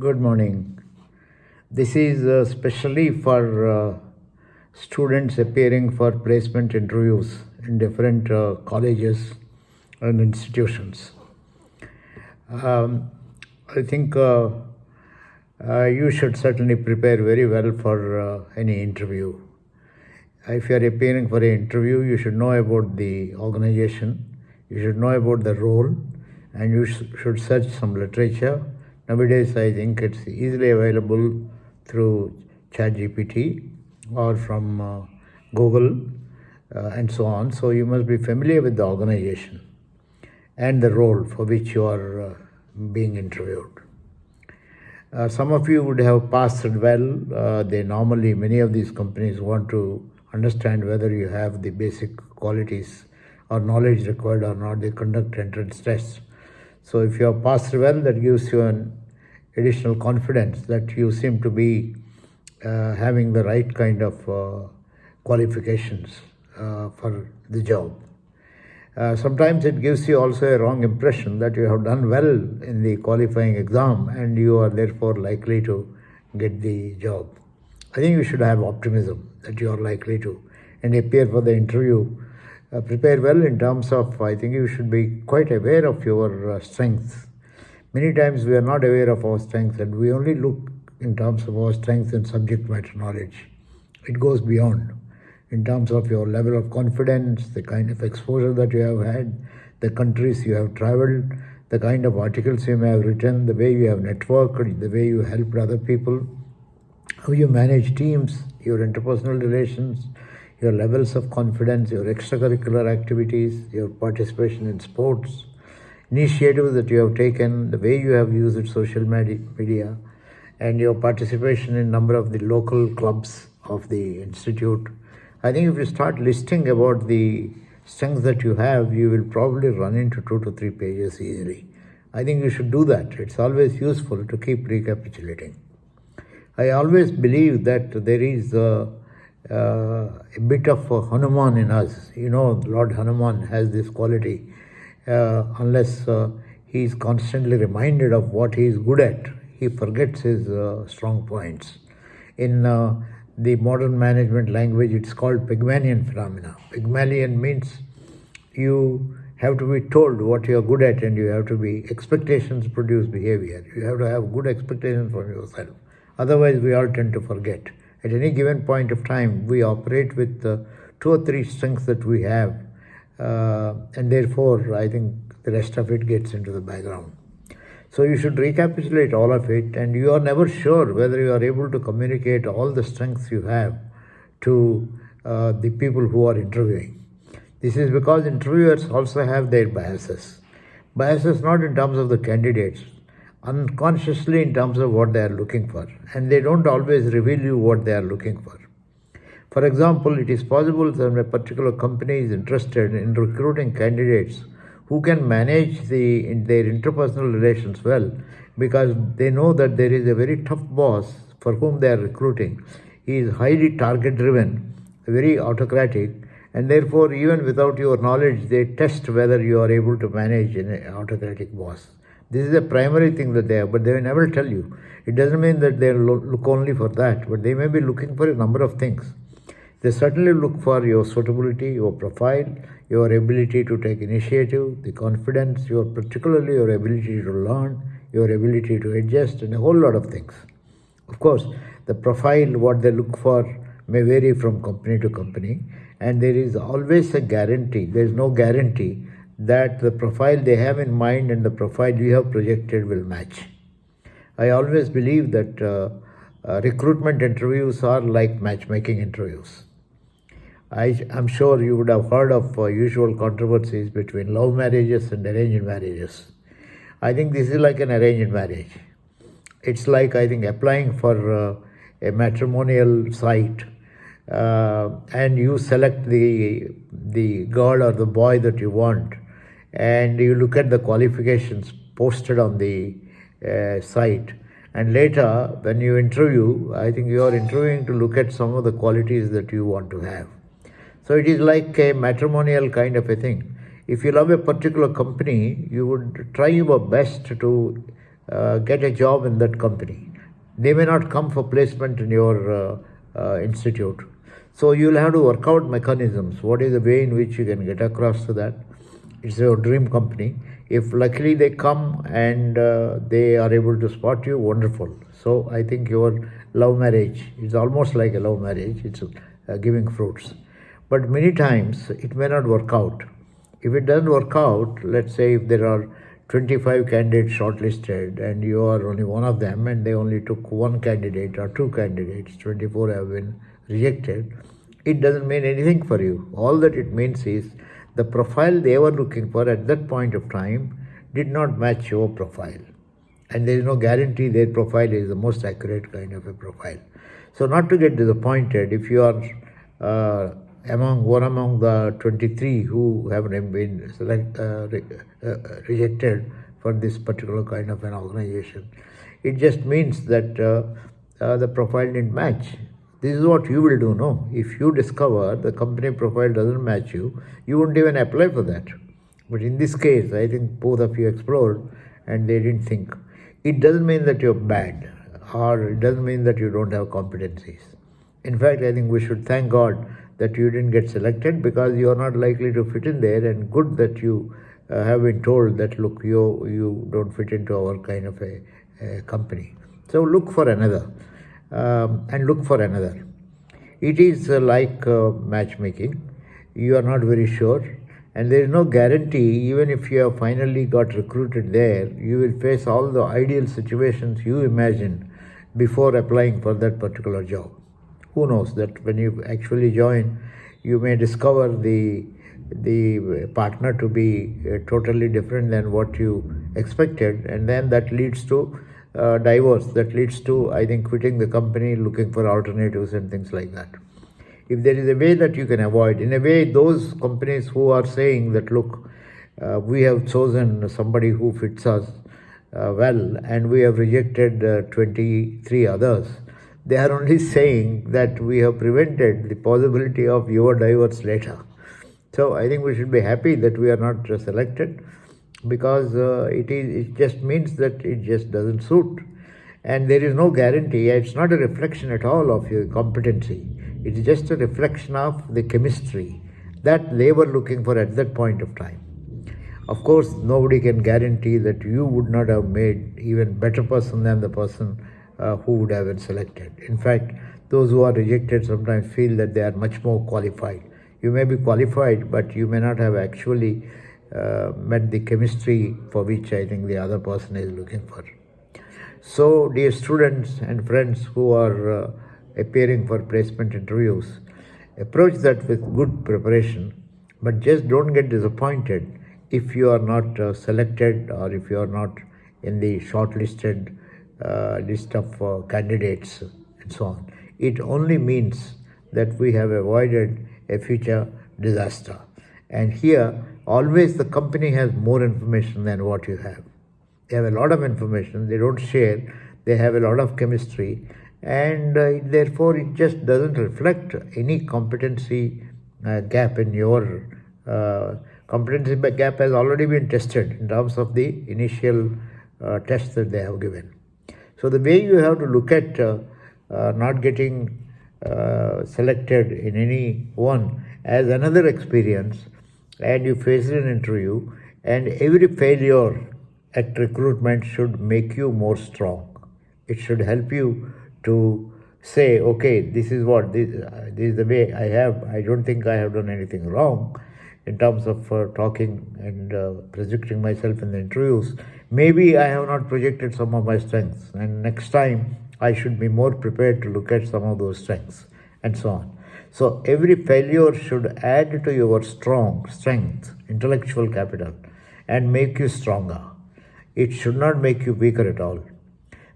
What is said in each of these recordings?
Good morning. This is especially for students appearing for placement interviews in different colleges and institutions. I think you should certainly prepare very well for any interview. If you are appearing for an interview, you should know about the organization, you should know about the role, and you should search some literature. Nowadays, I think it's easily available through ChatGPT or from Google and so on. So you must be familiar with the organization and the role for which you are being interviewed. Some of you would have passed well. Many of these companies want to understand whether you have the basic qualities or knowledge required or not. They conduct entrance tests. So if you have passed well, that gives you an additional confidence that you seem to be having the right kind of qualifications for the job. Sometimes it gives you also a wrong impression that you have done well in the qualifying exam and you are therefore likely to get the job. I think you should have optimism that you are likely to and appear for the interview. Prepare well in terms of, I think you should be quite aware of your strengths. Many times we are not aware of our strengths and we only look in terms of our strengths in subject matter knowledge. It goes beyond in terms of your level of confidence, the kind of exposure that you have had, the countries you have traveled, the kind of articles you may have written, the way you have networked, the way you helped other people, how you manage teams, your interpersonal relations, your levels of confidence, your extracurricular activities, your participation in sports, initiatives that you have taken, the way you have used social media, and your participation in a number of the local clubs of the institute. I think if you start listing about the strengths that you have, you will probably run into 2 to 3 pages easily. I think you should do that. It's always useful to keep recapitulating. I always believe that there is a bit of Hanuman in us. You know, Lord Hanuman has this quality. Unless he is constantly reminded of what he is good at, he forgets his strong points. In the modern management language, it's called Pygmalion phenomena. Pygmalion means you have to be told what you are good at and you have to be, expectations produce behavior. You have to have good expectations from yourself. Otherwise, we all tend to forget. At any given point of time, we operate with 2 or 3 strengths that we have, and therefore, I think the rest of it gets into the background. So you should recapitulate all of it, and you are never sure whether you are able to communicate all the strengths you have to the people who are interviewing. This is because interviewers also have their biases. Biases not in terms of the candidates, unconsciously in terms of what they are looking for, and they don't always reveal you what they are looking for. For example, it is possible that a particular company is interested in recruiting candidates who can manage their interpersonal relations well, because they know that there is a very tough boss for whom they are recruiting. He is highly target driven, very autocratic, and therefore even without your knowledge they test whether you are able to manage an autocratic boss. This is a primary thing that they have, but they will never tell you. It doesn't mean that they look only for that, but they may be looking for a number of things. They certainly look for your suitability, your profile, your ability to take initiative, the confidence, particularly your ability to learn, your ability to adjust, and a whole lot of things. Of course, the profile, what they look for, may vary from company to company, and there is always a guarantee. There is no guarantee that the profile they have in mind and the profile you have projected will match. I always believe that recruitment interviews are like matchmaking interviews. I'm sure you would have heard of usual controversies between love marriages and arranged marriages. I think this is like an arranged marriage. It's like, I think, applying for a matrimonial site and you select the girl or the boy that you want, and you look at the qualifications posted on the site. And later, when you interview, I think you are interviewing to look at some of the qualities that you want to have. So it is like a matrimonial kind of a thing. If you love a particular company, you would try your best to get a job in that company. They may not come for placement in your institute. So you'll have to work out mechanisms. What is the way in which you can get across to that? It's your dream company. If luckily they come and they are able to spot you, wonderful. So I think your love marriage is almost like a love marriage. It's giving fruits. But many times it may not work out. If it doesn't work out, let's say if there are 25 candidates shortlisted and you are only one of them and they only took one candidate or two candidates, 24 have been rejected, it doesn't mean anything for you. All that it means is the profile they were looking for at that point of time did not match your profile. And there is no guarantee their profile is the most accurate kind of a profile. So not to get disappointed, if you are among the 23 who have been rejected for this particular kind of an organization, it just means that the profile didn't match. This is what you will do, no? If you discover the company profile doesn't match you, you won't even apply for that. But in this case, I think both of you explored and they didn't think. It doesn't mean that you're bad or it doesn't mean that you don't have competencies. In fact, I think we should thank God that you didn't get selected because you are not likely to fit in there, and good that you have been told that, look, you don't fit into our kind of a company. So look for another. And look for another. It is like matchmaking. You are not very sure, and there is no guarantee. Even if you have finally got recruited there, you will face all the ideal situations you imagined before applying for that particular job. Who knows that when you actually join, you may discover the partner to be totally different than what you expected, and then that leads to divorce. That leads to, I think, quitting the company, looking for alternatives and things like that. If there is a way that you can avoid, in a way, those companies who are saying that, look, we have chosen somebody who fits us well and we have rejected 23 others, they are only saying that we have prevented the possibility of your divorce later. So I think we should be happy that we are not selected, because it just means that it just doesn't suit. And there is no guarantee. It's not a reflection at all of your competency. It's just a reflection of the chemistry that they were looking for at that point of time. Of course, nobody can guarantee that you would not have made even better person than the person who would have been selected. In fact, those who are rejected sometimes feel that they are much more qualified. You may be qualified, but you may not have actually met the chemistry for which I think the other person is looking for. So, dear students and friends who are appearing for placement interviews, approach that with good preparation, but just don't get disappointed if you are not selected or if you are not in the shortlisted list of candidates and so on. It only means that we have avoided a future disaster. And here, always the company has more information than what you have. They have a lot of information, they don't share, they have a lot of chemistry, and therefore it just doesn't reflect any competency gap in your competency gap has already been tested in terms of the initial test that they have given. So the way you have to look at not getting selected in any one as another experience, and you face an interview, and every failure at recruitment should make you more strong. It should help you to say, okay, this is the way I have. I don't think I have done anything wrong in terms of talking and projecting myself in the interviews. Maybe I have not projected some of my strengths, and next time I should be more prepared to look at some of those strengths, and so on. So every failure should add to your strength, intellectual capital, and make you stronger. It should not make you weaker at all.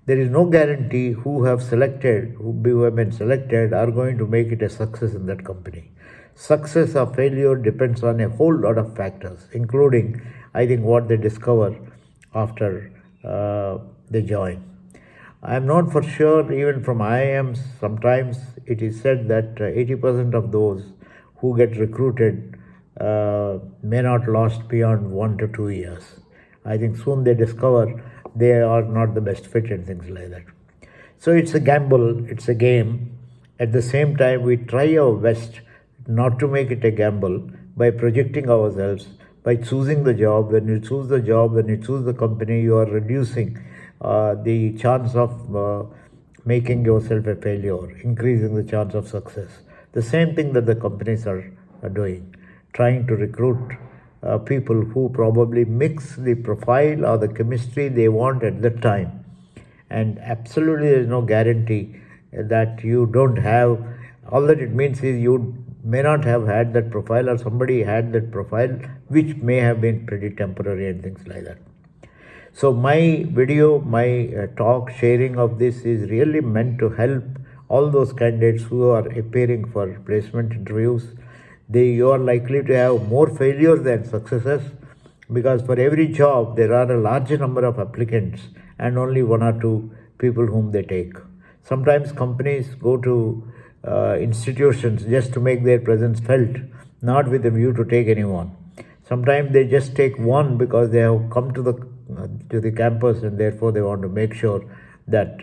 There is no guarantee who have been selected are going to make it a success in that company. Success or failure depends on a whole lot of factors, including, I think, what they discover after they join. I am not for sure, even from IIMs, sometimes it is said that 80% of those who get recruited may not last beyond 1 to 2 years. I think soon they discover they are not the best fit and things like that. So it's a gamble, it's a game. At the same time, we try our best not to make it a gamble by projecting ourselves, by choosing the job. When you choose the job, when you choose the company, you are reducing the chance of making yourself a failure, increasing the chance of success. The same thing that the companies are doing, trying to recruit people who probably mix the profile or the chemistry they want at that time. And absolutely there is no guarantee that you don't have. All that it means is you may not have had that profile, or somebody had that profile which may have been pretty temporary and things like that. So my video, my talk, sharing of this is really meant to help all those candidates who are appearing for placement interviews. You are likely to have more failures than successes, because for every job there are a larger number of applicants and only one or two people whom they take. Sometimes companies go to institutions just to make their presence felt, not with a view to take anyone. Sometimes they just take one because they have come to the campus, and therefore they want to make sure that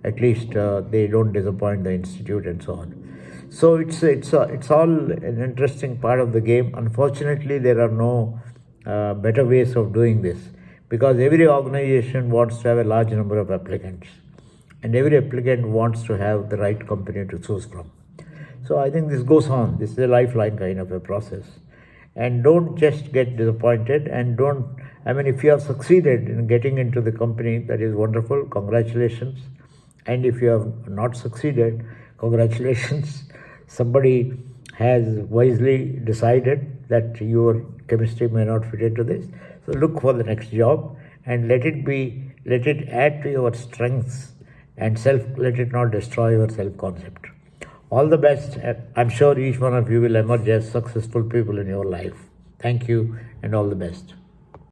at least they don't disappoint the institute and so on. So it's all an interesting part of the game. Unfortunately, there are no better ways of doing this, because every organization wants to have a large number of applicants, and every applicant wants to have the right company to choose from. So I think this goes on. This is a lifeline kind of a process. And don't just get disappointed, and if you have succeeded in getting into the company, that is wonderful, congratulations. And if you have not succeeded, congratulations. Somebody has wisely decided that your chemistry may not fit into this. So look for the next job and let it add to your strengths, and let it not destroy your self-concept. All the best. I'm sure each one of you will emerge as successful people in your life. Thank you, and all the best.